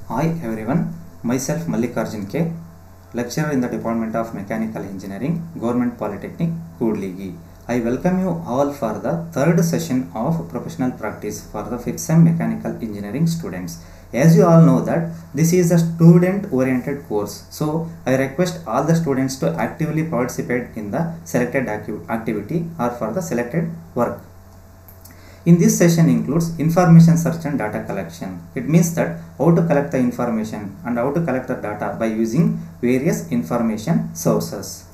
Hi everyone, myself Mallikarjun K, lecturer in the Department of Mechanical Engineering, Government Polytechnic, Koodligi. I welcome you all for the third session of professional practice for the 5th sem Mechanical Engineering students. As you all know that this is a student oriented course, so I request all the students to actively participate in the selected activity or for the selected work. In this session includes information search and data collection. It means that how to collect the information and how to collect the data by using various information sources.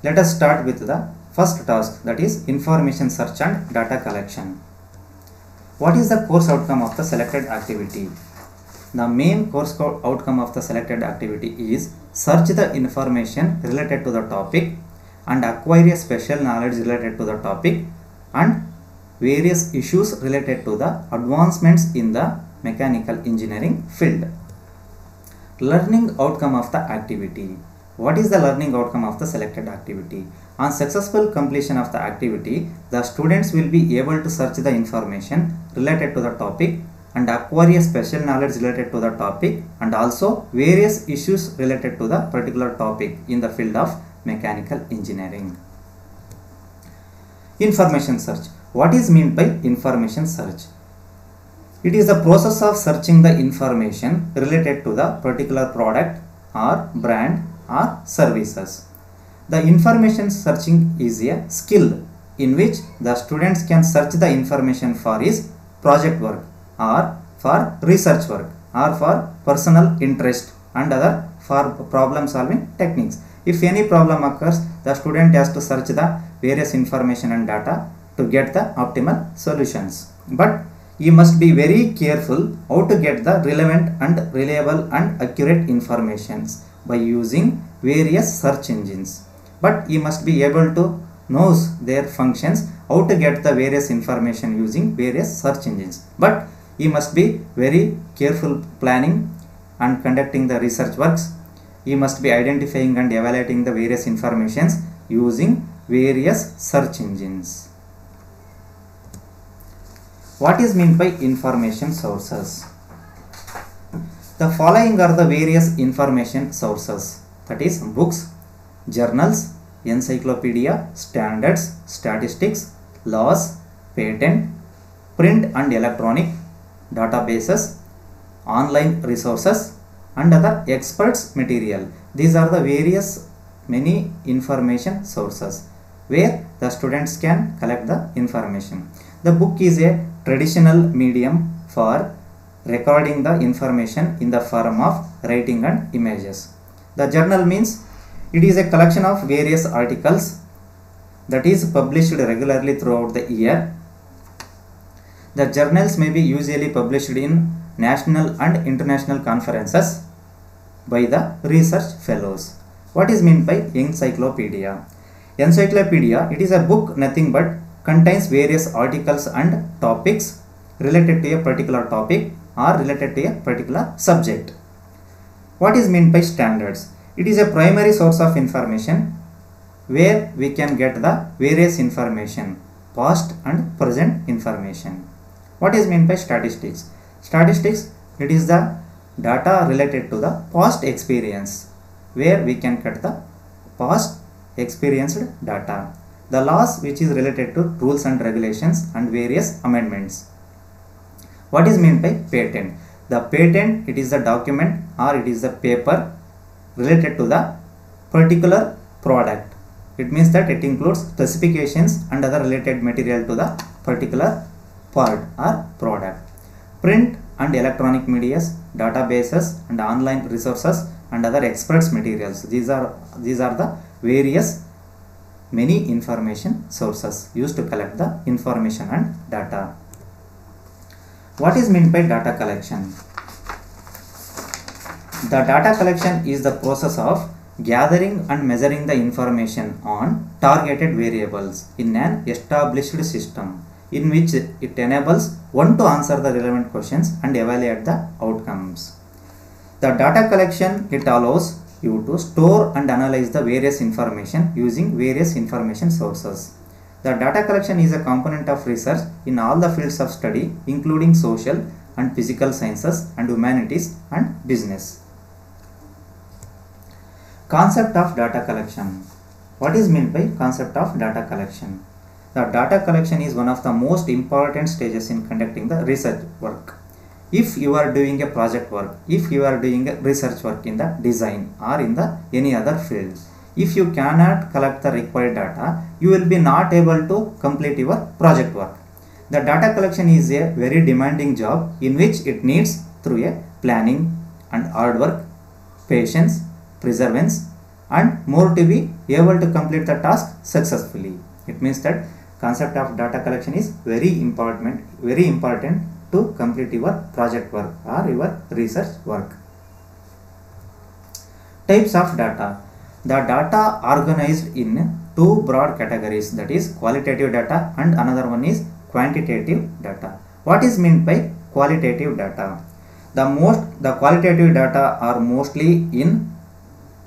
Let us start with the first task, that is information search and data collection. What is the course outcome of the selected activity? The main course outcome of the selected activity is search the information related to the topic and acquire a special knowledge related to the topic and various issues related to the advancements in the mechanical engineering field. Learning outcome of the activity. What is the learning outcome of the selected activity? On successful completion of the activity, the students will be able to search the information related to the topic and acquire a special knowledge related to the topic and also various issues related to the particular topic in the field of mechanical engineering. Information search. What is meant by information search? It is the process of searching the information related to the particular product or brand or services. The information searching is a skill in which the students can search the information for his project work or for research work or for personal interest and other for problem solving techniques. If any problem occurs, the student has to search the various information and data to get the optimal solutions. But you must be very careful how to get the relevant and reliable and accurate informations by using various search engines. But you must be able to know their functions, how to get the various information using various search engines. But you must be very careful planning and conducting the research works. You must be identifying and evaluating the various informations using various search engines. What is meant by information sources? The following are the various information sources, that is books, journals, encyclopedia, standards, statistics, laws, patent, print and electronic, databases, online resources and other experts material. These are the various many information sources where the students can collect the information. The book is a traditional medium for recording the information in the form of writing and images. The journal means it is a collection of various articles that is published regularly throughout the year. The journals may be usually published in national and international conferences by the research fellows. What is meant by encyclopedia? Encyclopedia, it is a book nothing but contains various articles and topics related to a particular topic or related to a particular subject. What is meant by standards? It is a primary source of information where we can get the various information, past and present information. What is meant by statistics? Statistics, it is the data related to the past experience where we can get the past experienced data. The laws, which is related to rules and regulations and various amendments. What is meant by patent? The patent, it is the document or it is the paper related to the particular product. It means that it includes specifications and other related material to the particular part or product. Print and electronic medias, databases and online resources and other experts materials. These are the various many information sources used to collect the information and data. What is meant by data collection? The data collection is the process of gathering and measuring the information on targeted variables in an established system in which it enables one to answer the relevant questions and evaluate the outcomes. The data collection, it allows you to store and analyze the various information using various information sources. The data collection is a component of research in all the fields of study, including social and physical sciences and humanities and business. Concept of data collection. What is meant by concept of data collection? The data collection is one of the most important stages in conducting the research work. If you are doing a project work, if you are doing a research work in the design or in the any other field, if you cannot collect the required data, you will be not able to complete your project work. The data collection is a very demanding job in which it needs through a planning and hard work, patience, perseverance and more to be able to complete the task successfully. It means that concept of data collection is very important to complete your project work or your research work. Types of data. The data organized in two broad categories, that is qualitative data and another one is quantitative data. What is meant by qualitative data? The qualitative data are mostly in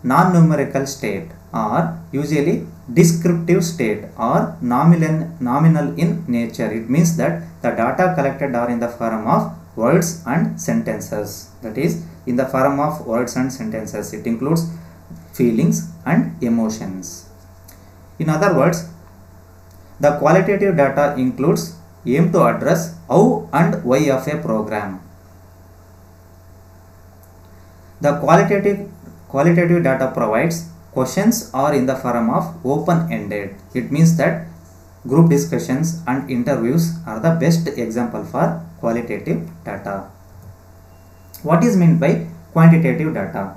non-numerical state or usually descriptive state or nominal in nature. It means that the data collected are in the form of words and sentences. That is, in the form of words and sentences, it includes feelings and emotions. In other words, the qualitative data includes aim to address how and why of a program. The qualitative data provides questions are in the form of open-ended. It means that group discussions and interviews are the best example for qualitative data. What is meant by quantitative data?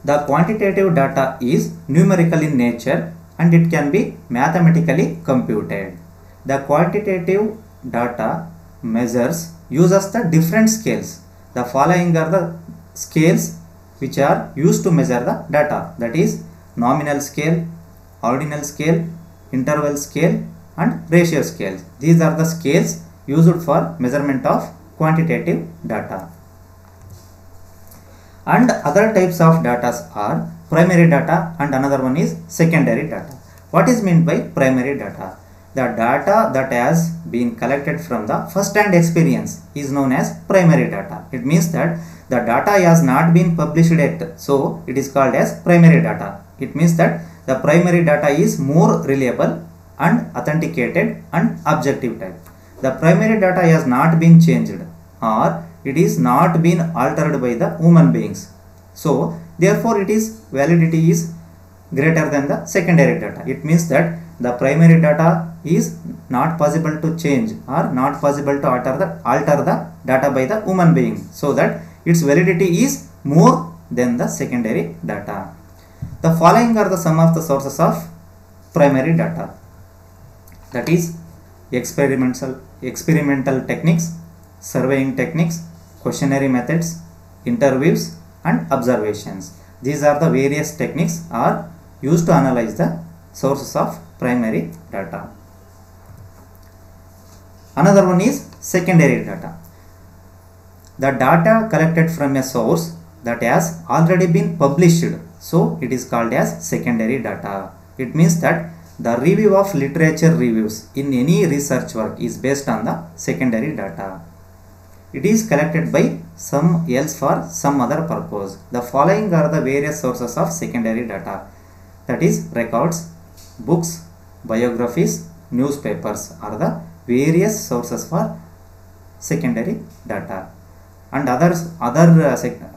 The quantitative data is numerical in nature and it can be mathematically computed. The quantitative data uses the different scales. The following are the scales which are used to measure the data, that is nominal scale, ordinal scale, interval scale and ratio scale. These are the scales used for measurement of quantitative data. And other types of data are primary data and another one is secondary data. What is meant by primary data? The data that has been collected from the first-hand experience is known as primary data. It means that the data has not been published yet, so it is called as primary data. It means that the primary data is more reliable and authenticated and objective type. The primary data has not been changed or it is not been altered by the human beings. So therefore its validity is greater than the secondary data. It means that the primary data is not possible to change or not possible to alter the data by the human being, so that its validity is more than the secondary data. The following are the some of the sources of primary data, that is experimental techniques, surveying techniques, questionnaire methods, interviews and observations. These are the various techniques are used to analyze the sources of primary data. Another one is secondary data. The data collected from a source that has already been published, so it is called as secondary data. It means that the review of literature reviews in any research work is based on the secondary data. It is collected by some else for some other purpose. The following are the various sources of secondary data, that is records, books, biographies, newspapers are the various sources for secondary data. And other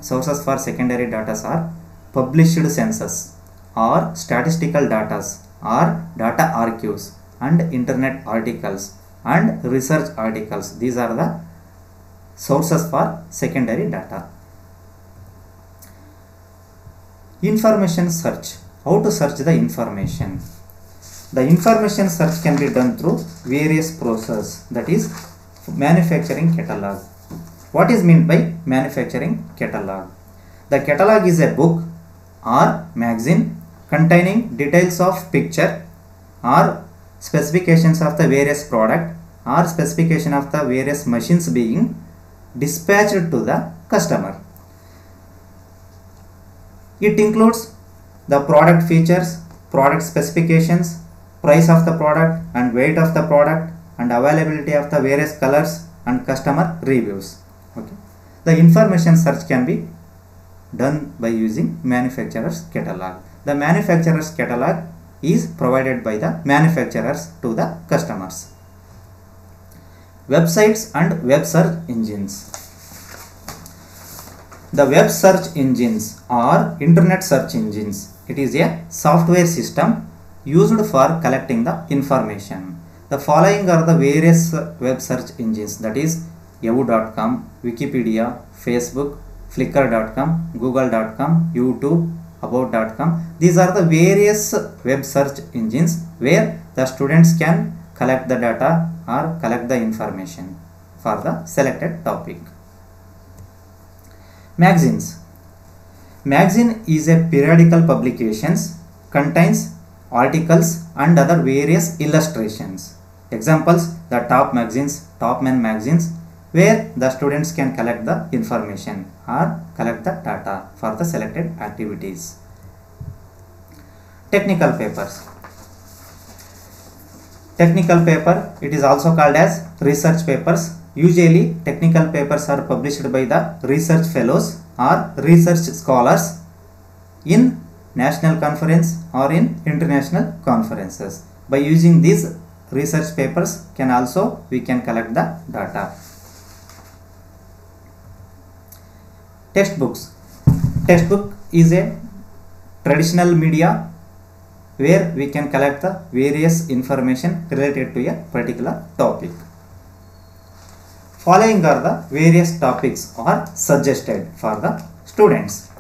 sources for secondary data are published census or statistical data or data archives and internet articles and research articles. These are the sources for secondary data. Information search. How to search the information? The information search can be done through various processes, that is manufacturing catalog. What is meant by manufacturing catalog? The catalog is a book or magazine containing details of picture or specifications of the various product or specification of the various machines being dispatched to the customer. It includes the product features, product specifications, price of the product and weight of the product and availability of the various colors and customer reviews. Okay. The information search can be done by using manufacturer's catalog. The manufacturer's catalog is provided by the manufacturers to the customers. Websites and web search engines. The web search engines are internet search engines. It is a software system used for collecting the information. The following are the various web search engines, that is yahoo.com, Wikipedia, Facebook, Flickr.com, Google.com, YouTube, About.com. These are the various web search engines where the students can collect the data or collect the information for the selected topic. Magazines. Magazine is a periodical publications, contains articles and other various illustrations. Examples: the top magazines, top men magazines, where the students can collect the information or collect the data for the selected activities. Technical papers. Technical paper, it is also called as research papers. Usually technical papers are published by the research fellows or research scholars in national conference or in international conferences. By using these research papers we can collect the data. Textbooks. Textbook is a traditional media where we can collect the various information related to a particular topic. Following are the various topics are suggested for the students.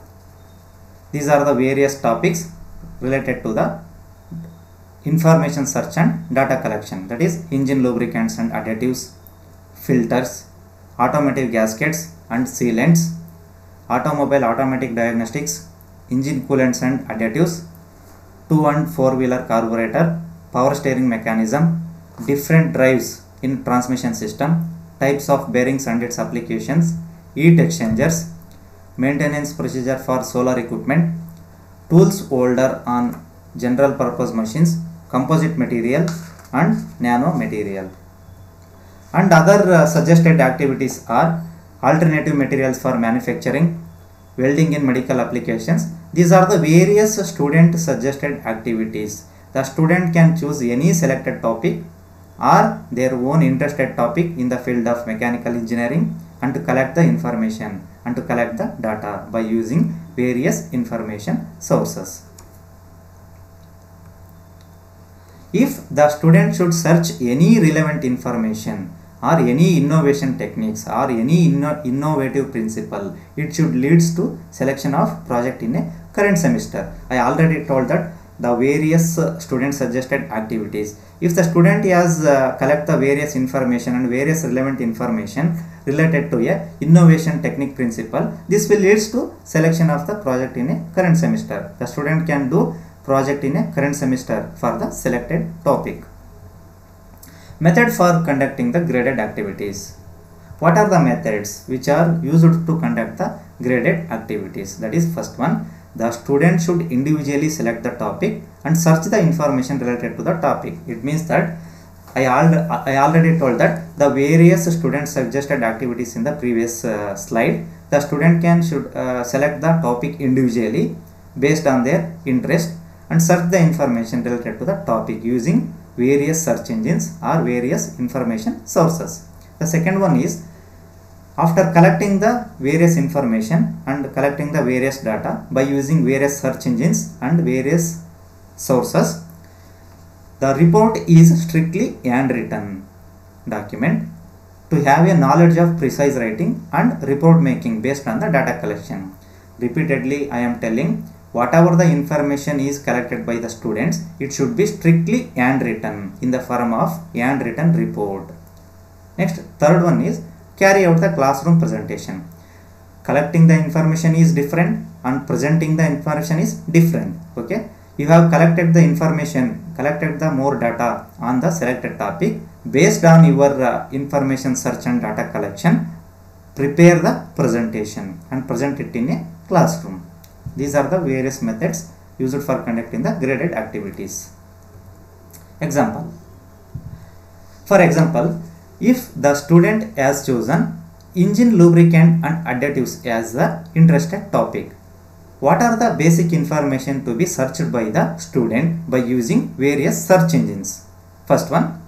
These are the various topics related to the information search and data collection, that is engine lubricants and additives, filters, automotive gaskets and sealants, automobile automatic diagnostics, engine coolants and additives, 2 and 4-wheeler carburetor, power steering mechanism, different drives in transmission system, types of bearings and its applications, heat exchangers, maintenance procedure for solar equipment, tools holder on general purpose machines, composite material and nano material. And other suggested activities are alternative materials for manufacturing, welding in medical applications. These are the various student suggested activities. The student can choose any selected topic or their own interested topic in the field of mechanical engineering and to collect the information and to collect the data by using various information sources. If the student should search any relevant information or any innovation techniques or any innovative principle, it should leads to selection of project in a current semester. I already told that the various student suggested activities. If the student has collect the various information and various relevant information related to a innovation technique principle, this will leads to selection of the project in a current semester. The student can do project in a current semester for the selected topic. Method for conducting the graded activities. What are the methods which are used to conduct the graded activities? That is, first one, the student should individually select the topic and search the information related to the topic. It means that I already told that the various student suggested activities in the previous slide, the student should select the topic individually based on their interest and search the information related to the topic using various search engines or various information sources. The second one is, after collecting the various information and collecting the various data by using various search engines and various sources, the report is strictly handwritten document to have a knowledge of precise writing and report making based on the data collection. Repeatedly I am telling, whatever the information is collected by the students, it should be strictly handwritten in the form of handwritten report. Next, third one is carry out the classroom presentation. Collecting the information is different and presenting the information is different. Okay, you have collected the information, collected the more data on the selected topic. Based on your information search and data collection, prepare the presentation and present it in a classroom. These are the various methods used for conducting the graded activities. Example. For example, If the student has chosen engine lubricant and additives as the interested topic, what are the basic information to be searched by the student by using various search engines? First one,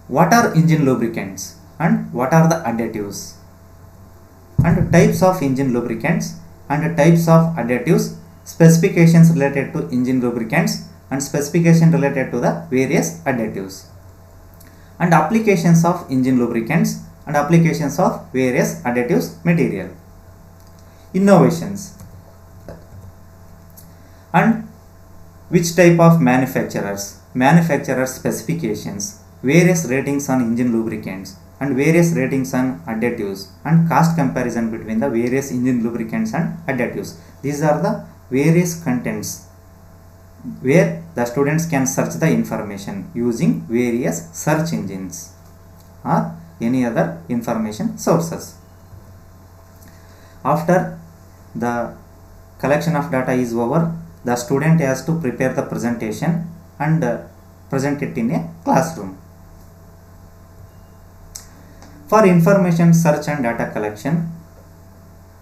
what are engine lubricants and what are the additives, and types of engine lubricants and types of additives, specifications related to engine lubricants and specification related to the various additives, and applications of engine lubricants and applications of various additives material. Innovations and which type of manufacturers, specifications, various ratings on engine lubricants and various ratings on additives, and cost comparison between the various engine lubricants and additives. These are the various contents where the students can search the information using various search engines or any other information sources. After the collection of data is over, the student has to prepare the presentation and present it in a classroom. For information search and data collection,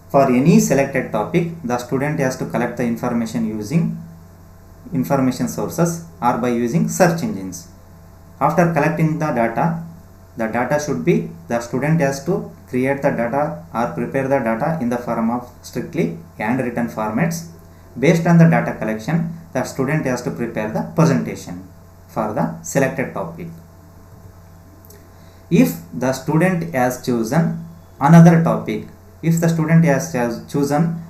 for any selected topic, the student has to collect the information using information sources or by using search engines. After collecting the data should be, the student has to create the data or prepare the data in the form of strictly handwritten formats. Based on the data collection, the student has to prepare the presentation for the selected topic. If the student has chosen another topic, if the student has chosen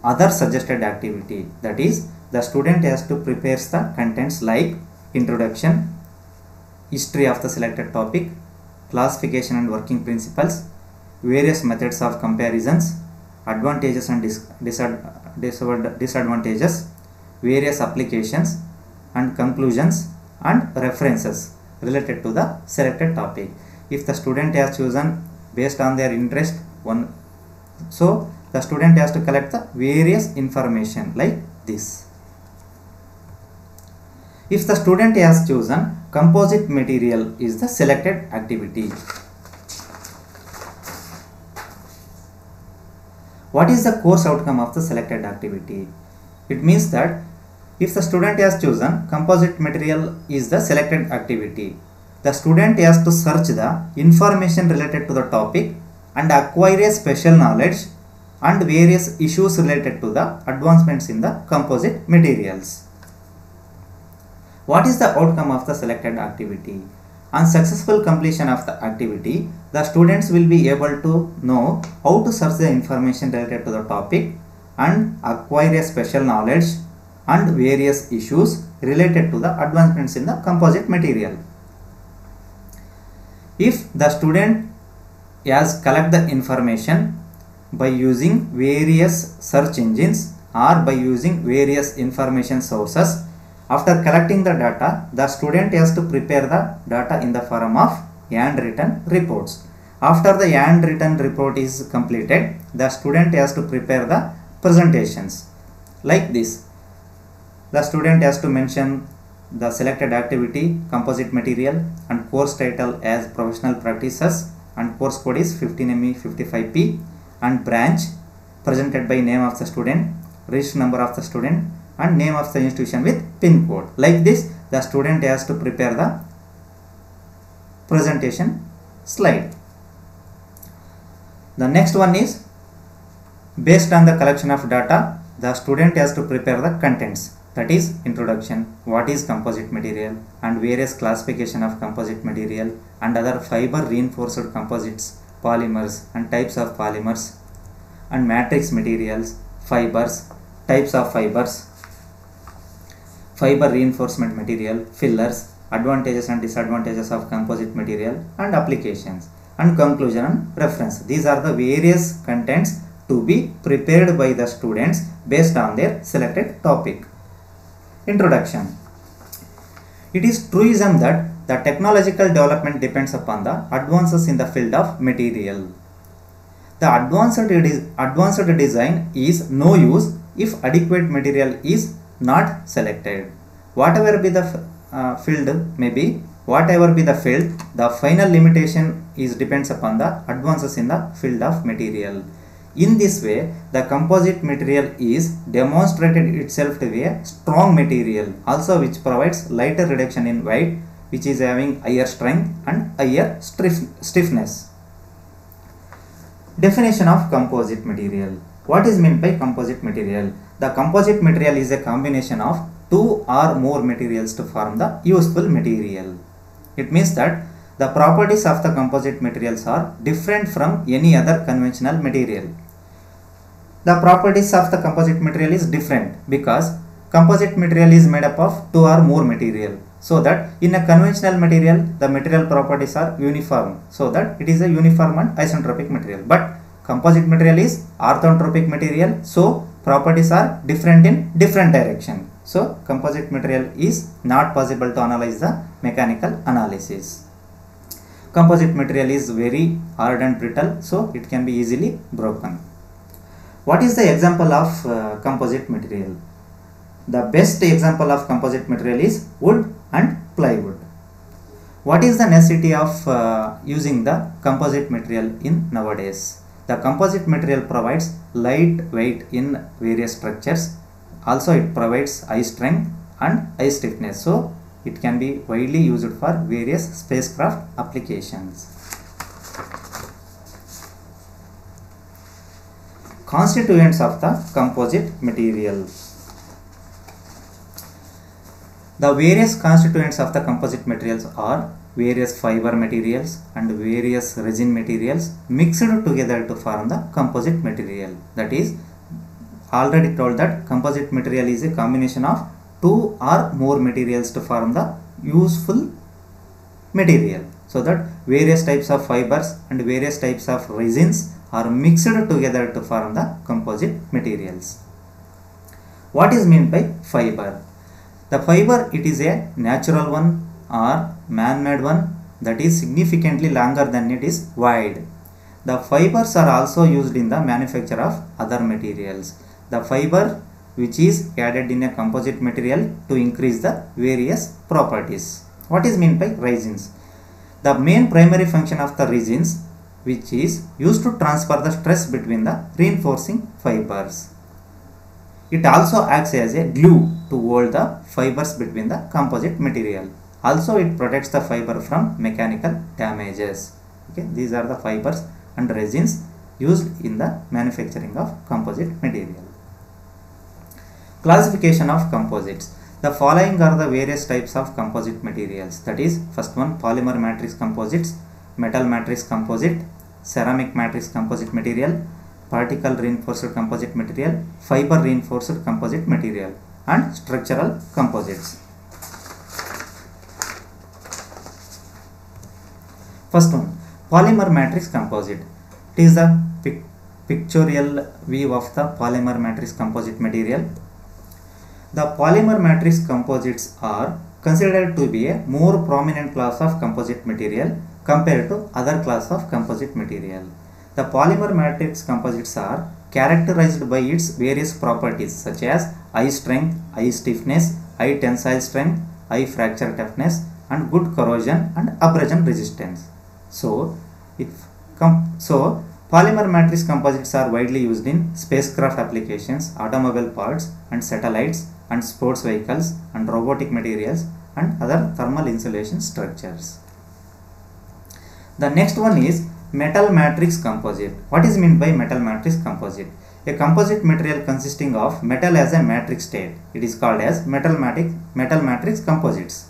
other suggested activity, that is, the student has to prepare the contents like introduction, history of the selected topic, classification and working principles, various methods of comparisons, advantages and disadvantages, various applications and conclusions, and references related to the selected topic. If the student has chosen based on their interest one, so the student has to collect the various information like this. If the student has chosen composite material is the selected activity, what is the course outcome of the selected activity? It means that if the student has chosen composite material is the selected activity, the student has to search the information related to the topic and acquire a special knowledge and various issues related to the advancements in the composite materials. What is the outcome of the selected activity? On successful completion of the activity, the students will be able to know how to search the information related to the topic and acquire a special knowledge and various issues related to the advancements in the composite material. If the student has collected the information by using various search engines or by using various information sources, after collecting the data, the student has to prepare the data in the form of handwritten reports. After the handwritten report is completed, the student has to prepare the presentations like this. The student has to mention the selected activity, composite material, and course title as professional practices, and course code is 15ME 55P, and branch presented by name of the student, register number of the student, and name of the institution with pin code. Like this, the student has to prepare the presentation slide. The next one is, based on the collection of data, the student has to prepare the contents, that is introduction, what is composite material, and various classification of composite material and other fiber reinforced composites, polymers and types of polymers, and matrix materials, fibers, types of fibers, fiber reinforcement material, fillers, advantages and disadvantages of composite material, and applications, and conclusion and reference. These are the various contents to be prepared by the students based on their selected topic. Introduction. It is truism that the technological development depends upon the advances in the field of material. The advanced design is no use if adequate material is not selected. Whatever be the field may be, whatever be the field, the final limitation is depends upon the advances in the field of material. In this way, the composite material is demonstrated itself to be a strong material, also which provides lighter reduction in weight, which is having higher strength and higher stiffness. Definition of composite material. What is meant by composite material? The composite material is a combination of two or more materials to form the useful material. It means that the properties of the composite materials are different from any other conventional material. The properties of the composite material is different because composite material is made up of two or more material. So that in a conventional material, the material properties are uniform. So that it is a uniform and isentropic material. But composite material is orthotropic material. So properties are different in different direction. So composite material is not possible to analyze the mechanical analysis. Composite material is very hard and brittle, so it can be easily broken. What is the example of composite material? The best example of composite material is wood and plywood. What is the necessity of using the composite material in nowadays? The composite material provides light weight in various structures. Also it provides high strength and high stiffness. So it can be widely used for various spacecraft applications. Constituents of the composite material. The various constituents of the composite materials are various fiber materials and various resin materials mixed together to form the composite material. That is, already told that composite material is a combination of two or more materials to form the useful material. So that various types of fibers and various types of resins are mixed together to form the composite materials. What is meant by fiber? The fiber, it is a natural one or man-made one that is significantly longer than it is wide. The fibers are also used in the manufacture of other materials. The fiber which is added in a composite material to increase the various properties. What is meant by resins? The main primary function of the resins, which is used to transfer the stress between the reinforcing fibers. It also acts as a glue to hold the fibers between the composite material. Also it protects the fiber from mechanical damages. Okay, these are the fibers and resins used in the manufacturing of composite material. Classification of composites. The following are the various types of composite materials. That is, first one, polymer matrix composites, metal matrix composite, ceramic matrix composite material, particle reinforced composite material, fiber reinforced composite material, and structural composites. First one, polymer matrix composite. It is the pictorial view of the polymer matrix composite material. The polymer matrix composites are considered to be a more prominent class of composite material compared to other class of composite material. The polymer matrix composites are characterized by its various properties such as high strength, high stiffness, high tensile strength, high fracture toughness, and good corrosion and abrasion resistance. So polymer matrix composites are widely used in spacecraft applications, automobile parts and satellites and sports vehicles and robotic materials and other thermal insulation structures. The next one is metal matrix composite. What is meant by metal matrix composite? A composite material consisting of metal as a matrix state. It is called as metal matrix composites.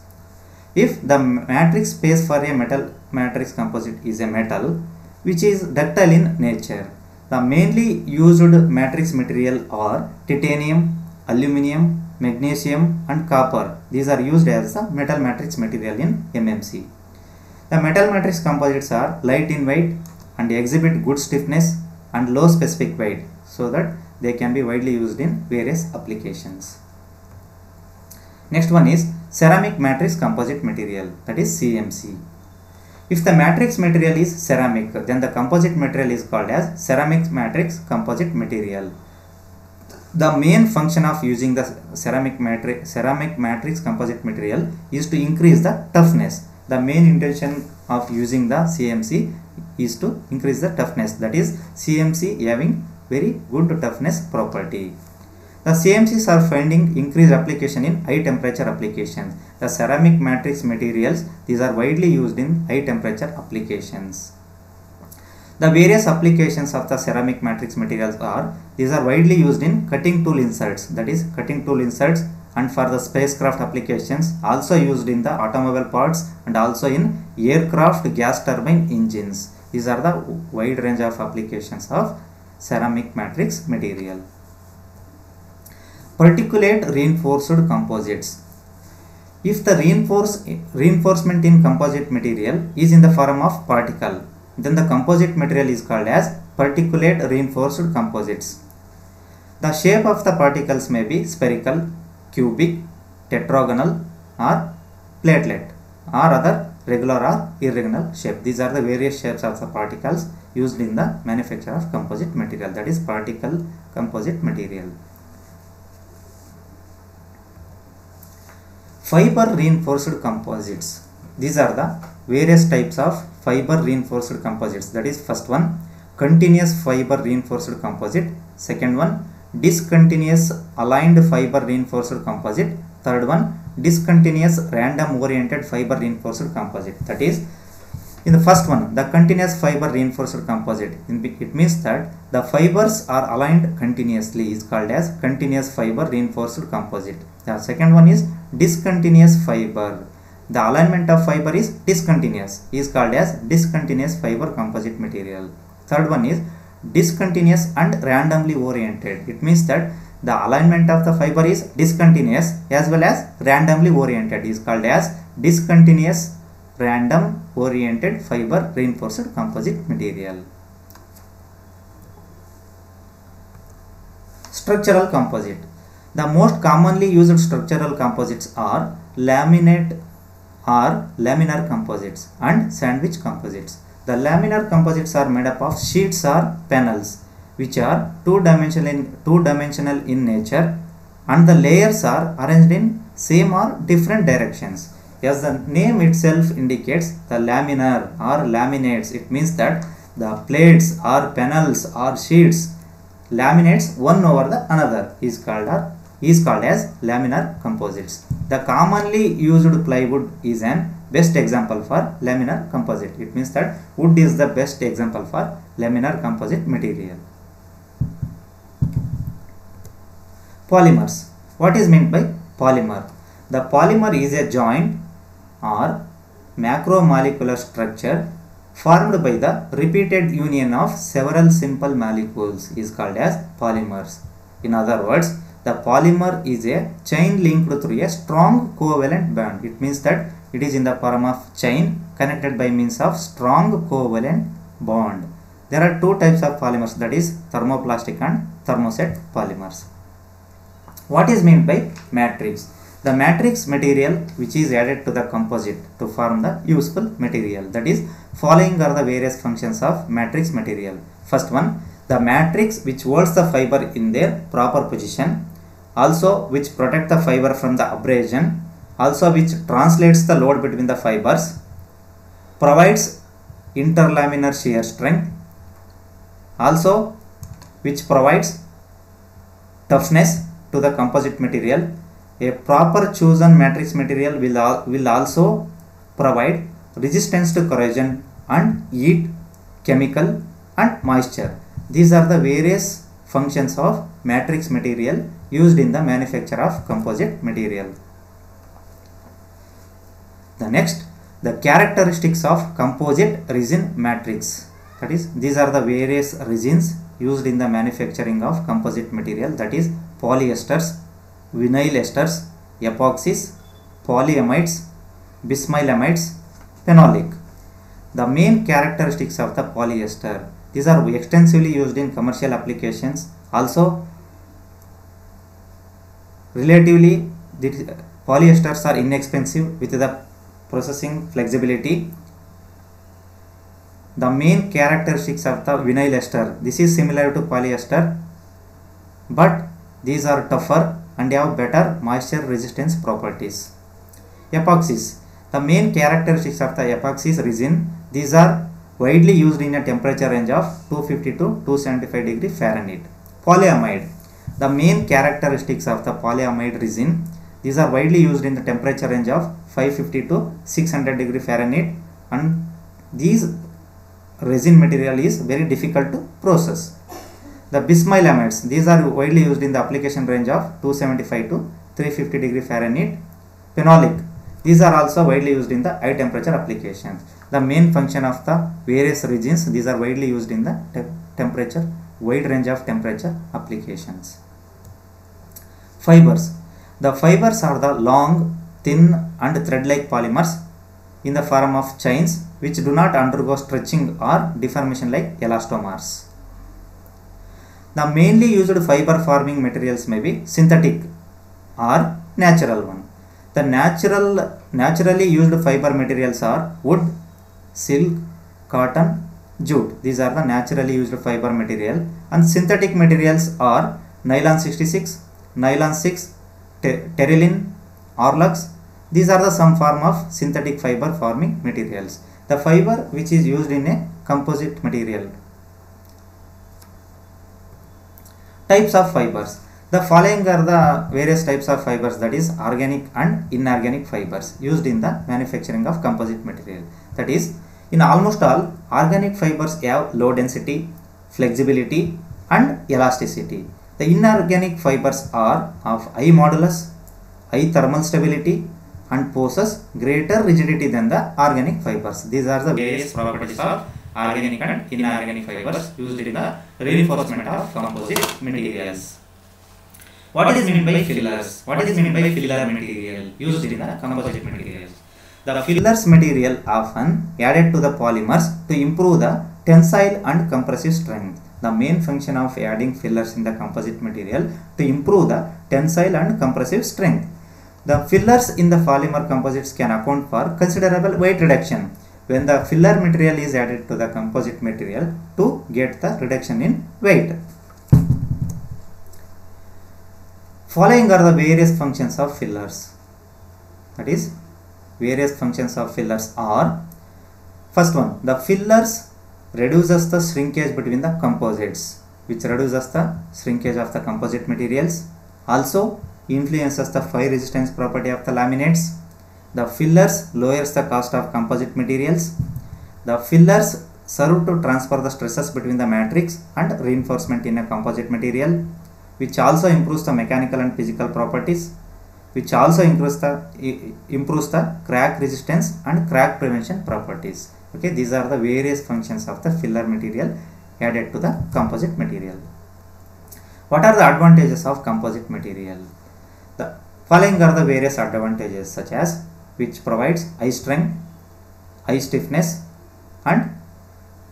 If the matrix space for a metal matrix composite is a metal which is ductile in nature, the mainly used matrix material are titanium, aluminum, magnesium and copper. These are used as the metal matrix material in MMC. The metal matrix composites are light in weight and exhibit good stiffness and low specific weight, so that they can be widely used in various applications. Next one is ceramic matrix composite material, that is CMC. If the matrix material is ceramic, then the composite material is called as ceramic matrix composite material. The main function of using the ceramic matrix composite material is to increase the toughness. the main intention of using the CMC is to increase the toughness. That is, CMC having very good toughness property. The CMCs are finding increased application in high temperature applications. The ceramic matrix materials, these are widely used in high temperature applications. The various applications of the ceramic matrix materials are, these are widely used in cutting tool inserts, that is cutting tool inserts, and for the spacecraft applications, also used in the automobile parts and also in aircraft gas turbine engines. These are the wide range of applications of ceramic matrix material. Particulate reinforced composites. If the reinforcement in composite material is in the form of particle, then the composite material is called as particulate reinforced composites. The shape of the particles may be spherical, cubic, tetragonal or platelet or other regular or irregular shape. These are the various shapes of the particles used in the manufacture of composite material, that is particle composite material. Fiber reinforced composites. These are the various types of fiber reinforced composites. That is, first one, continuous fiber reinforced composite. Second one, discontinuous aligned fiber reinforced composite. Third one, discontinuous random oriented fiber reinforced composite. That is, in the first one, the continuous fiber reinforced composite, it means that the fibers are aligned continuously, is called as continuous fiber reinforced composite. The second one is discontinuous fiber. The alignment of fiber is discontinuous, is called as discontinuous fiber composite material. Third one is discontinuous and randomly oriented. It means that the alignment of the fiber is discontinuous as well as randomly oriented, is called as discontinuous random oriented fiber reinforced composite material. Structural composite. The most commonly used structural composites are laminate or laminar composites and sandwich composites. The laminar composites are made up of sheets or panels which are two-dimensional in nature, and the layers are arranged in same or different directions. As the name itself indicates, the laminar or laminates, it means that the plates or panels or sheets laminates one over the another, is called as laminar composites. The commonly used plywood is an best example for laminar composite. It means that wood is the best example for laminar composite material. Polymers. What is meant by polymer? The polymer is a joint or macromolecular structure formed by the repeated union of several simple molecules, is called as polymers. In other words, the polymer is a chain linked through a strong covalent bond. It means that it is in the form of chain connected by means of strong covalent bond. There are two types of polymers, that is thermoplastic and thermoset polymers. What is meant by matrix? The matrix material which is added to the composite to form the useful material. That is, following are the various functions of matrix material. First one, the matrix which holds the fiber in their proper position, also which protect the fiber from the abrasion, also which translates the load between the fibers, provides interlaminar shear strength, also which provides toughness to the composite material. A proper chosen matrix material will also provide resistance to corrosion and heat, chemical and moisture. These are the various functions of matrix material used in the manufacture of composite material. The next, the characteristics of composite resin matrix. That is, these are the various resins used in the manufacturing of composite material, that is polyesters, vinyl esters, epoxies, polyamides, bismylamides, phenolic. The main characteristics of the polyester. These are extensively used in commercial applications. Also, relatively, the polyesters are inexpensive with the processing flexibility. The main characteristics of the vinyl ester. This is similar to polyester, but these are tougher and have better moisture resistance properties. Epoxies. The main characteristics of the epoxy resin, these are widely used in a temperature range of 250 to 275 degree Fahrenheit. Polyamide, the main characteristics of the polyamide resin, these are widely used in the temperature range of 550 to 600 degree Fahrenheit, and these resin material is very difficult to process. The bismylamides, these are widely used in the application range of 275 to 350 degree Fahrenheit. Phenolic, these are also widely used in the high temperature applications. The main function of the various resins, these are widely used in the wide range of temperature applications. Fibers, the fibers are the long, thin and thread-like polymers in the form of chains which do not undergo stretching or deformation like elastomers. The mainly used fiber forming materials may be synthetic or natural one. The naturally used fiber materials are wood, silk, cotton, jute. These are the naturally used fiber material, and synthetic materials are nylon 66, nylon 6, terylene, orlux. These are the some form of synthetic fiber forming materials. The fiber which is used in a composite material. Types of fibers. The following are the various types of fibers, that is organic and inorganic fibers used in the manufacturing of composite material. That is, in almost all, organic fibers have low density, flexibility and elasticity. The inorganic fibers are of high modulus, high thermal stability and possess greater rigidity than the organic fibers. These are the various properties of organic and inorganic fibers used in the reinforcement of composite materials. What is meant by fillers? What is meant by filler material used in the composite materials? The fillers material often added to the polymers to improve the tensile and compressive strength. The main function of adding fillers in the composite material to improve the tensile and compressive strength. The fillers in the polymer composites can account for considerable weight reduction when the filler material is added to the composite material to get the reduction in weight. Following are the various functions of fillers. That is, various functions of fillers are: first one, the fillers reduces the shrinkage between the composites, which reduces the shrinkage of the composite materials. Also influences the fire resistance property of the laminates. The fillers lowers the cost of composite materials. The fillers serve to transfer the stresses between the matrix and reinforcement in a composite material, which also improves the mechanical and physical properties, which also improves the crack resistance and crack prevention properties. Okay, these are the various functions of the filler material added to the composite material. What are the advantages of composite material? The following are the various advantages, such as which provides high strength, high stiffness and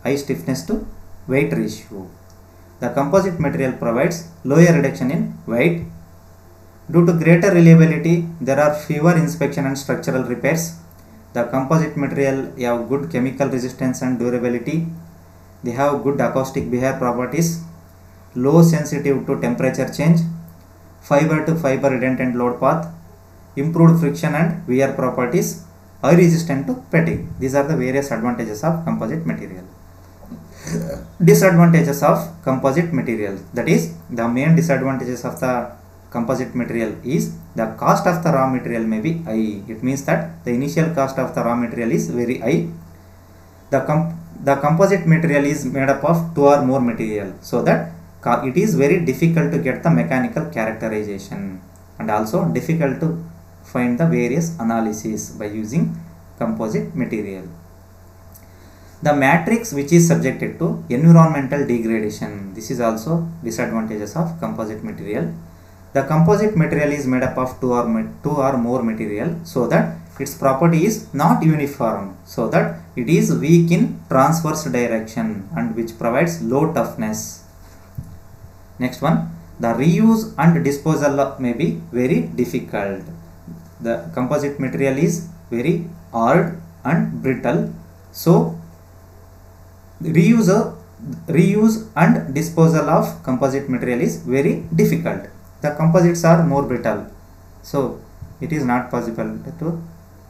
high stiffness to weight ratio. The composite material provides lower reduction in weight. Due to greater reliability, there are fewer inspection and structural repairs. The composite material have good chemical resistance and durability. They have good acoustic behavior properties, low sensitive to temperature change, fiber to fiber redundant load path, improved friction and wear properties, high resistant to fatigue. These are the various advantages of composite material. Disadvantages of composite material, that is, the main disadvantages of the composite material is the cost of the raw material may be high. It means that the initial cost of the raw material is very high. The composite material is made up of two or more material, so that it is very difficult to get the mechanical characterization and also difficult to find the various analyses by using composite material. The matrix which is subjected to environmental degradation, this is also disadvantages of composite material. The composite material is made up of two or more material, so that its property is not uniform, so that it is weak in transverse direction and which provides low toughness. Next one, the reuse and disposal may be very difficult. The composite material is very hard and brittle, so reuse and disposal of composite material is very difficult. The composites are more brittle, so it is not possible to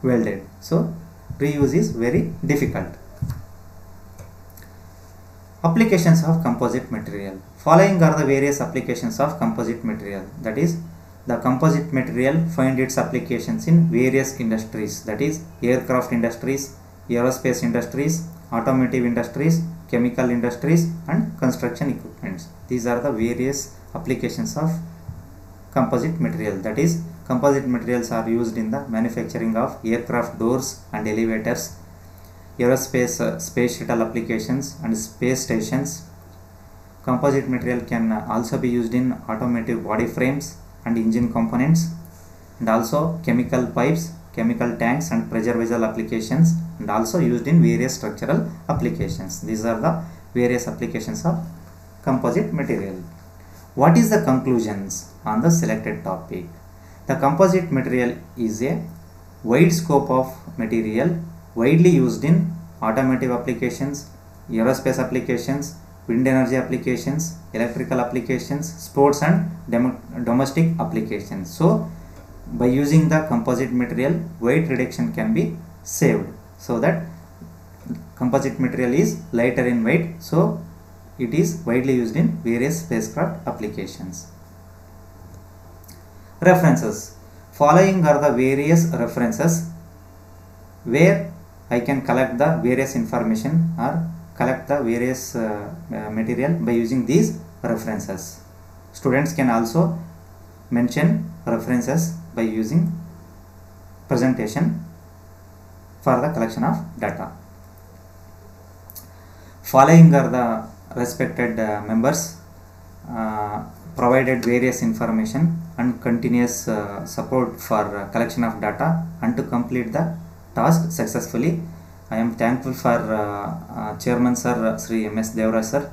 welded. So reuse is very difficult. Applications of composite material. Following are the various applications of composite material. That is, the composite material find its applications in various industries. That is, aircraft industries, aerospace industries, automotive industries, chemical industries, and construction equipments. These are the various applications of composite material. That is, composite materials are used in the manufacturing of aircraft doors and elevators, aerospace space shuttle applications and space stations. Composite material can also be used in automotive body frames and engine components, and also chemical pipes, chemical tanks and pressure vessel applications, and also used in various structural applications. These are the various applications of composite material. What is the conclusions on the selected topic? The composite material is a wide scope of material widely used in automotive applications, aerospace applications, wind energy applications, electrical applications, sports and domestic applications. So by using the composite material, weight reduction can be saved, so that composite material is lighter in weight, so it is widely used in various spacecraft applications. References. Following are the various references where I can collect the various information or collect the various material by using these references. Students can also mention references by using presentation for the collection of data. Following are the respected members provided various information and continuous support for collection of data and to complete the task successfully. I am thankful for Chairman Sir Sri M.S. Devraj Sir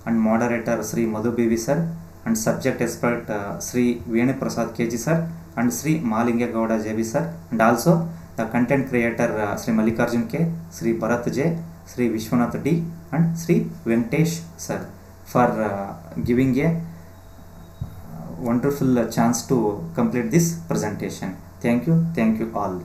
and Moderator Sri Madhu B.V. Sir and Subject Expert Sri Venu Prasad K.G. Sir and Sri Malinga Gowda J.B. Sir, and also the Content Creator Sri Mallikarjun K., Sri Bharat J., Sri Vishwanath D. and Sri Venkatesh Sir for giving a wonderful chance to complete this presentation. Thank you all.